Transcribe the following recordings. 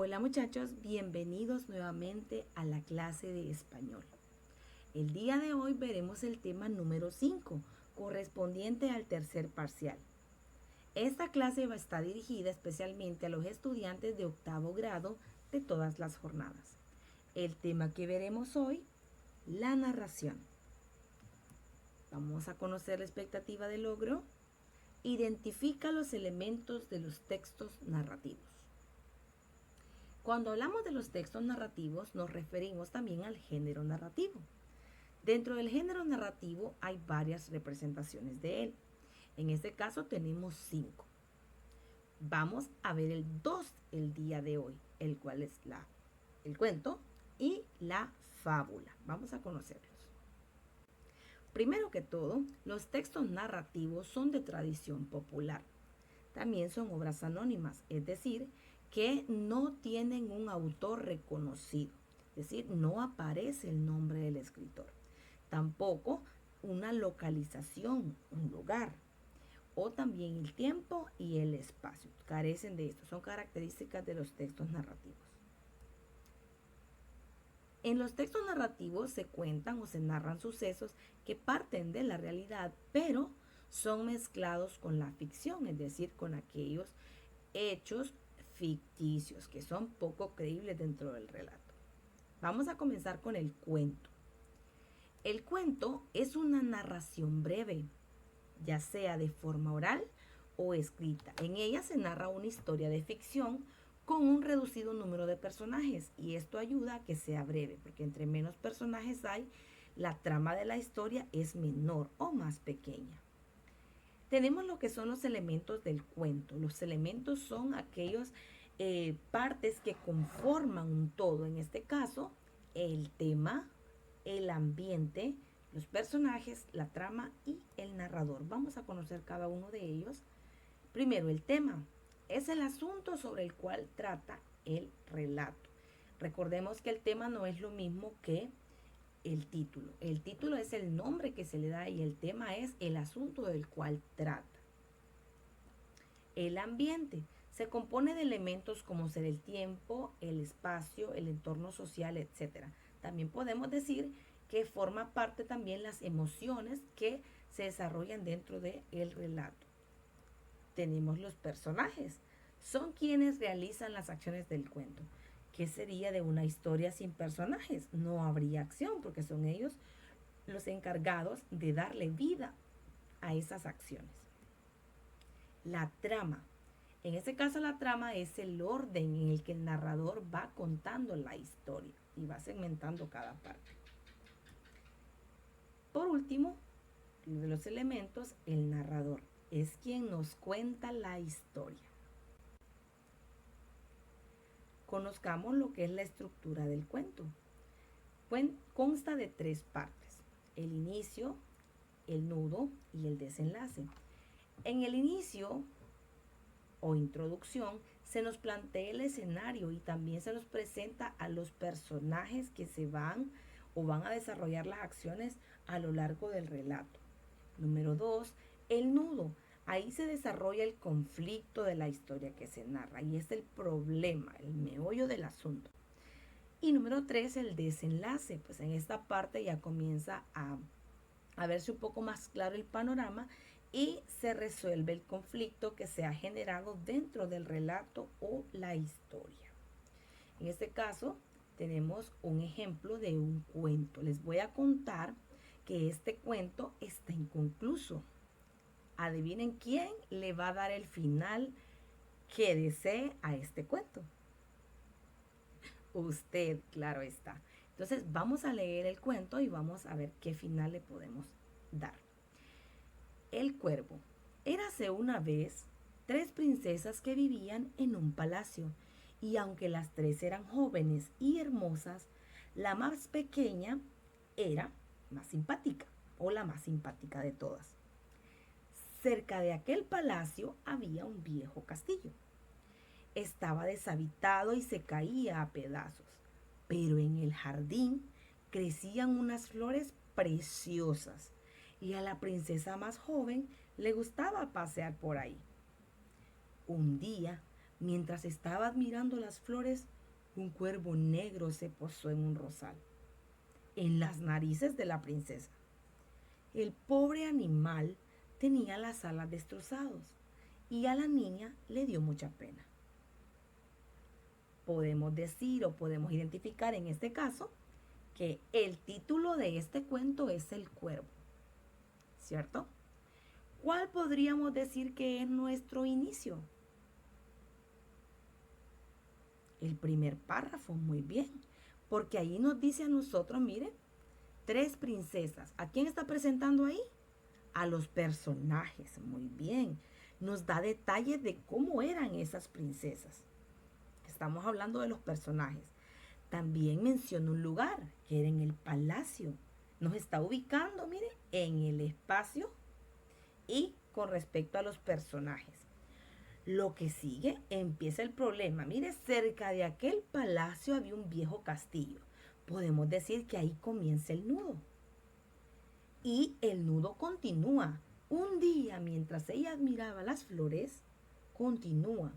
Hola muchachos, bienvenidos nuevamente a la clase de español. El día de hoy veremos el tema número 5, correspondiente al tercer parcial. Esta clase va a estar dirigida especialmente a los estudiantes de octavo grado de todas las jornadas. El tema que veremos hoy, la narración. Vamos a conocer la expectativa de logro. Identifica los elementos de los textos narrativos. Cuando hablamos de los textos narrativos, nos referimos también al género narrativo. Dentro del género narrativo hay varias representaciones de él. En este caso tenemos 5. Vamos a ver el 2 el día de hoy, el cual es el cuento y la fábula. Vamos a conocerlos. Primero que todo, los textos narrativos son de tradición popular. También son obras anónimas, es decir, que no tienen un autor reconocido, es decir, no aparece el nombre del escritor. Tampoco una localización, un lugar, o también el tiempo y el espacio. Carecen de esto, son características de los textos narrativos. En los textos narrativos se cuentan o se narran sucesos que parten de la realidad, pero son mezclados con la ficción, es decir, con aquellos hechos ficticios que son poco creíbles dentro del relato. Vamos a comenzar con el cuento. El cuento es una narración breve, ya sea de forma oral o escrita. En ella se narra una historia de ficción con un reducido número de personajes y esto ayuda a que sea breve, porque entre menos personajes hay, la trama de la historia es menor o más pequeña. Tenemos lo que son los elementos del cuento. Los elementos son aquellos partes que conforman un todo. En este caso, el tema, el ambiente, los personajes, la trama y el narrador. Vamos a conocer cada uno de ellos. Primero, el tema. Es el asunto sobre el cual trata el relato. Recordemos que el tema no es lo mismo que el título. El título es el nombre que se le da y el tema es el asunto del cual trata. El ambiente se compone de elementos como ser el tiempo, el espacio, el entorno social, etc. También podemos decir que forma parte también las emociones que se desarrollan dentro del relato. Tenemos los personajes, son quienes realizan las acciones del cuento. ¿Qué sería de una historia sin personajes? No habría acción porque son ellos los encargados de darle vida a esas acciones. La trama. En este caso la trama es el orden en el que el narrador va contando la historia y va segmentando cada parte. Por último, de los elementos, el narrador es quien nos cuenta la historia. Conozcamos lo que es la estructura del cuento. Consta de 3 partes: el inicio, el nudo y el desenlace. En el inicio o introducción se nos plantea el escenario y también se nos presenta a los personajes que se van o van a desarrollar las acciones a lo largo del relato. Número 2, el nudo. Ahí se desarrolla el conflicto de la historia que se narra y es el problema, el meollo del asunto. Y número 3, el desenlace. Pues en esta parte ya comienza a verse un poco más claro el panorama y se resuelve el conflicto que se ha generado dentro del relato o la historia. En este caso tenemos un ejemplo de un cuento. Les voy a contar que este cuento está inconcluso. Adivinen quién le va a dar el final que desee a este cuento. Usted, claro está. Entonces vamos a leer el cuento y vamos a ver qué final le podemos dar. El cuervo. Érase una vez 3 princesas que vivían en un palacio, y aunque las 3 eran jóvenes y hermosas, la más pequeña era más simpática, o la más simpática de todas. Cerca de aquel palacio había un viejo castillo. Estaba deshabitado y se caía a pedazos, pero en el jardín crecían unas flores preciosas y a la princesa más joven le gustaba pasear por ahí. Un día Mientras estaba admirando las flores, un cuervo negro se posó en un rosal, en las narices de la princesa. El pobre animal tenía las alas destrozadas y a la niña le dio mucha pena. Podemos decir o podemos identificar en este caso que el título de este cuento es El Cuervo, ¿cierto? ¿Cuál podríamos decir que es nuestro inicio? El primer párrafo, muy bien, porque ahí nos dice a nosotros, miren, tres princesas. ¿A quién está presentando ahí? A los personajes, muy bien. Nos da detalles de cómo eran esas princesas. Estamos hablando de los personajes. También menciona un lugar, que era en el palacio. Nos está ubicando, miren, en el espacio y con respecto a los personajes. Lo que sigue, empieza el problema. Mire, cerca de aquel palacio había un viejo castillo. Podemos decir que ahí comienza el nudo. Y el nudo continúa. Un día, mientras ella admiraba las flores, continúa.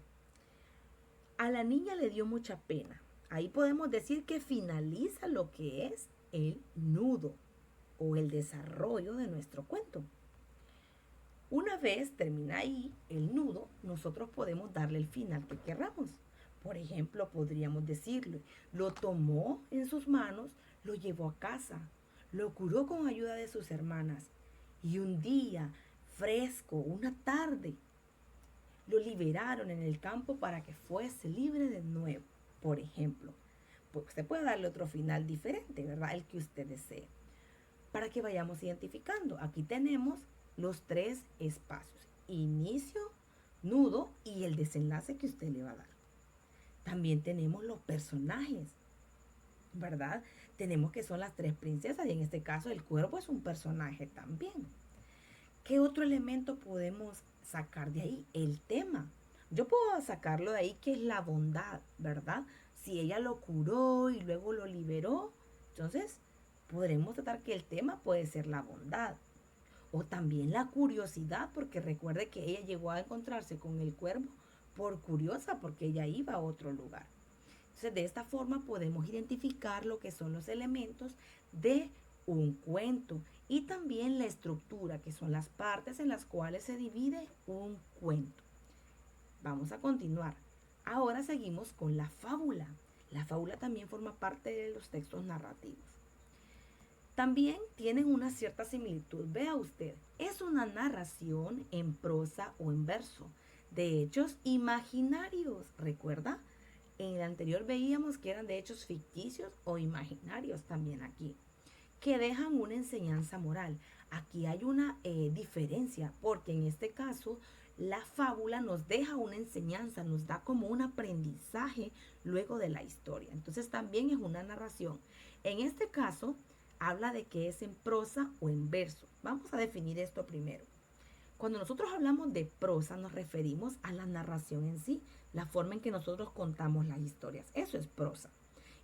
A la niña le dio mucha pena. Ahí podemos decir que finaliza lo que es el nudo o el desarrollo de nuestro cuento. Una vez termina ahí el nudo, nosotros podemos darle el final que querramos. Por ejemplo, podríamos decirle, lo tomó en sus manos, lo llevó a casa, lo curó con ayuda de sus hermanas y un día fresco, una tarde, lo liberaron en el campo para que fuese libre de nuevo. Por ejemplo, pues usted puede darle otro final diferente, ¿verdad? El que usted desee. Para que vayamos identificando. Aquí tenemos los tres espacios: inicio, nudo y el desenlace que usted le va a dar. También tenemos los personajes, ¿verdad? Tenemos que son las tres princesas y en este caso el cuervo es un personaje también. ¿Qué otro elemento podemos sacar de ahí? El tema. Yo puedo sacarlo de ahí, que es la bondad, ¿verdad? Si ella lo curó y luego lo liberó, entonces podremos tratar que el tema puede ser la bondad. O también la curiosidad, porque recuerde que ella llegó a encontrarse con el cuervo por curiosa, porque ella iba a otro lugar. Entonces, de esta forma podemos identificar lo que son los elementos de un cuento y también la estructura, que son las partes en las cuales se divide un cuento. Vamos a continuar. Ahora seguimos con la fábula. La fábula también forma parte de los textos narrativos. También tienen una cierta similitud. Vea usted, es una narración en prosa o en verso de hechos imaginarios. ¿Recuerda? En el anterior veíamos que eran de hechos ficticios o imaginarios también aquí, que dejan una enseñanza moral. Aquí hay una diferencia, porque en este caso la fábula nos deja una enseñanza, nos da como un aprendizaje luego de la historia. Entonces también es una narración. En este caso habla de que es en prosa o en verso. Vamos a definir esto primero. Cuando nosotros hablamos de prosa nos referimos a la narración en sí, la forma en que nosotros contamos las historias. Eso es prosa.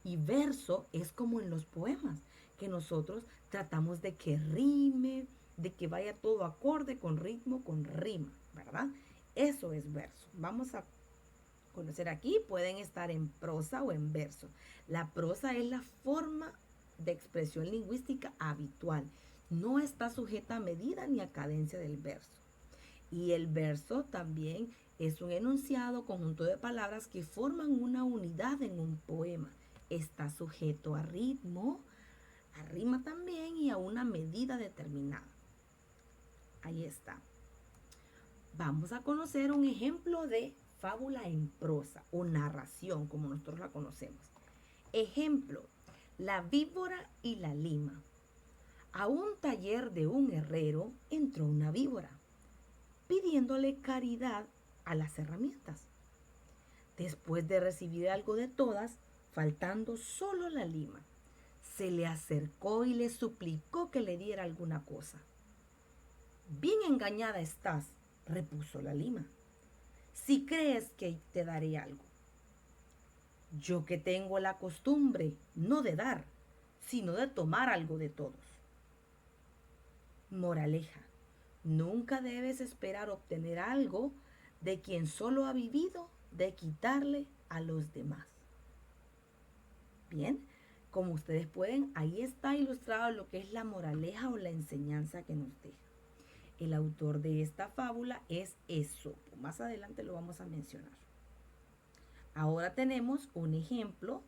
Y verso es como en los poemas, que nosotros tratamos de que rime, de que vaya todo acorde, con ritmo, con rima, ¿verdad? Eso es verso. Vamos a conocer aquí, pueden estar en prosa o en verso. La prosa es la forma de expresión lingüística habitual. No está sujeta a medida ni a cadencia del verso. Y el verso también es un enunciado, conjunto de palabras que forman una unidad en un poema. Está sujeto a ritmo, a rima también y a una medida determinada. Ahí está. Vamos a conocer un ejemplo de fábula en prosa o narración, como nosotros la conocemos. Ejemplo, la víbora y la lima. A un taller de un herrero entró una víbora, pidiéndole caridad a las herramientas. Después de recibir algo de todas, faltando solo la lima, se le acercó y le suplicó que le diera alguna cosa. Bien engañada estás, repuso la lima, si crees que te daré algo. Yo que tengo la costumbre no de dar, sino de tomar algo de todos. Moraleja, nunca debes esperar obtener algo de quien solo ha vivido de quitarle a los demás. Bien, como ustedes pueden, ahí está ilustrado lo que es la moraleja o la enseñanza que nos deja. El autor de esta fábula es Esopo. Más adelante lo vamos a mencionar. Ahora tenemos un ejemplo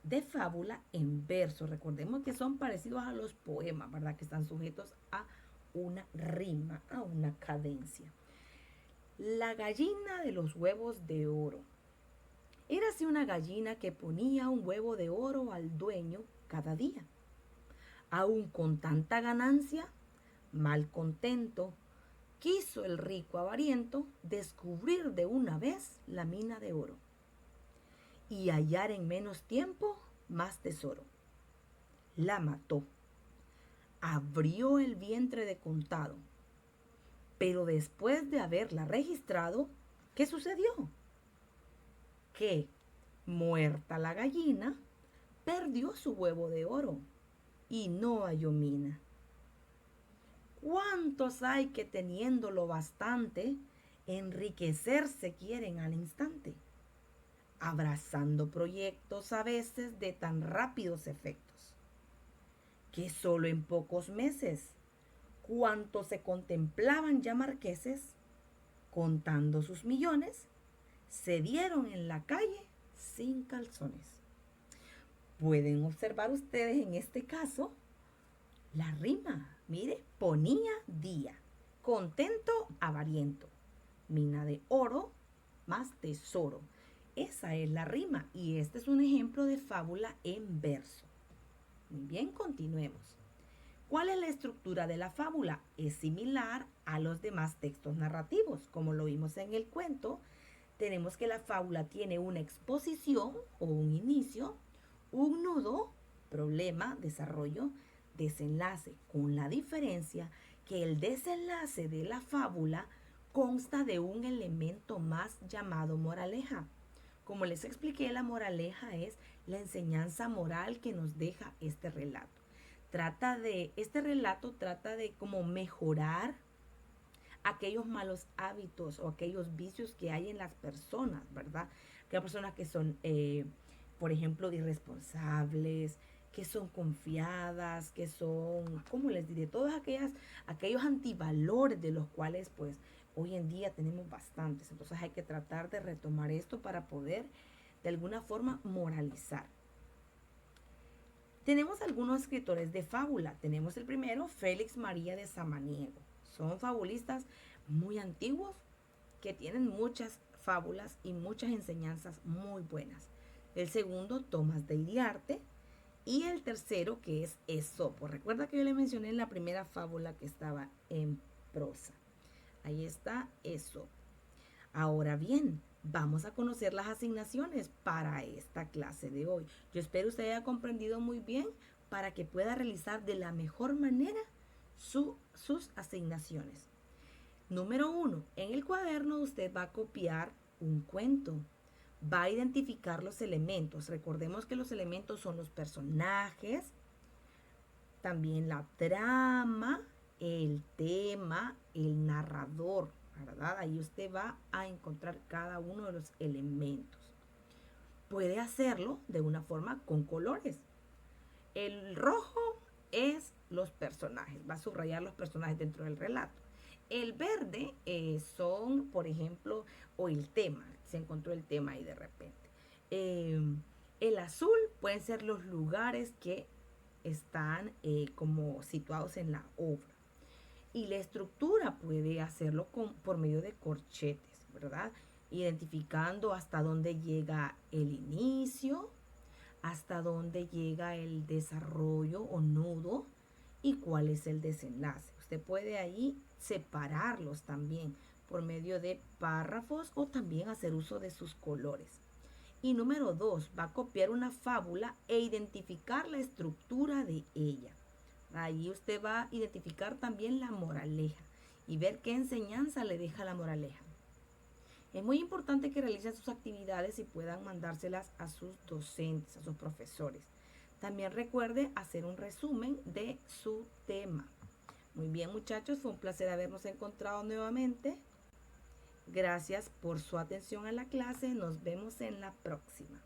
de fábula en verso. Recordemos que son parecidos a los poemas, ¿verdad? Que están sujetos a una rima, a una cadencia. La gallina de los huevos de oro. Érase una gallina que ponía un huevo de oro al dueño cada día. Aún con tanta ganancia, mal contento, quiso el rico avariento descubrir de una vez la mina de oro y hallar en menos tiempo más tesoro. La mató, abrió el vientre de contado, pero después de haberla registrado, ¿qué sucedió? Que, muerta la gallina, perdió su huevo de oro y no halló mina. ¿Cuántos hay que teniéndolo bastante, enriquecerse quieren al instante, abrazando proyectos a veces de tan rápidos efectos, que solo en pocos meses, cuantos se contemplaban ya marqueses, contando sus millones, se dieron en la calle sin calzones? Pueden observar ustedes en este caso la rima. Mire, ponía día, contento, avariento, mina de oro más tesoro. Esa es la rima y este es un ejemplo de fábula en verso. Muy bien, continuemos. ¿Cuál es la estructura de la fábula? Es similar a los demás textos narrativos. Como lo vimos en el cuento, tenemos que la fábula tiene una exposición o un inicio, un nudo, problema, desarrollo, desenlace, con la diferencia que el desenlace de la fábula consta de un elemento más llamado moraleja. Como les expliqué, la moraleja es la enseñanza moral que nos deja este relato. Este relato trata de cómo mejorar aquellos malos hábitos o aquellos vicios que hay en las personas, ¿verdad? Aquellas personas que son, por ejemplo, irresponsables, que son confiadas, que son, ¿cómo les diré? Todos aquellos antivalores de los cuales, pues, hoy en día tenemos bastantes. Entonces hay que tratar de retomar esto para poder, de alguna forma, moralizar. Tenemos algunos escritores de fábula. Tenemos el primero, Félix María de Samaniego. Son fabulistas muy antiguos que tienen muchas fábulas y muchas enseñanzas muy buenas. El segundo, Tomás de Iriarte. Y el tercero, que es Esopo. Recuerda que yo le mencioné en la primera fábula que estaba en prosa. Ahí está Esopo. Ahora bien, vamos a conocer las asignaciones para esta clase de hoy. Yo espero usted haya comprendido muy bien para que pueda realizar de la mejor manera sus asignaciones. Número 1. En el cuaderno usted va a copiar un cuento. Va a identificar los elementos. Recordemos que los elementos son los personajes, también la trama, el tema, el narrador, ¿verdad? Ahí usted va a encontrar cada uno de los elementos. Puede hacerlo de una forma con colores. El rojo es los personajes, va a subrayar los personajes dentro del relato. El verde son, por ejemplo, o el tema, se encontró el tema ahí de repente. El azul pueden ser los lugares que están como situados en la obra. Y la estructura puede hacerlo por medio de corchetes, ¿verdad? Identificando hasta dónde llega el inicio, hasta dónde llega el desarrollo o nudo y cuál es el desenlace. Usted puede ahí separarlos también por medio de párrafos o también hacer uso de sus colores. Y número 2, va a copiar una fábula e identificar la estructura de ella. Ahí usted va a identificar también la moraleja y ver qué enseñanza le deja la moraleja. Es muy importante que realicen sus actividades y puedan mandárselas a sus docentes, a sus profesores. También recuerde hacer un resumen de su tema. Muy bien, muchachos, fue un placer habernos encontrado nuevamente Gracias por su atención a la clase. Nos vemos en la próxima.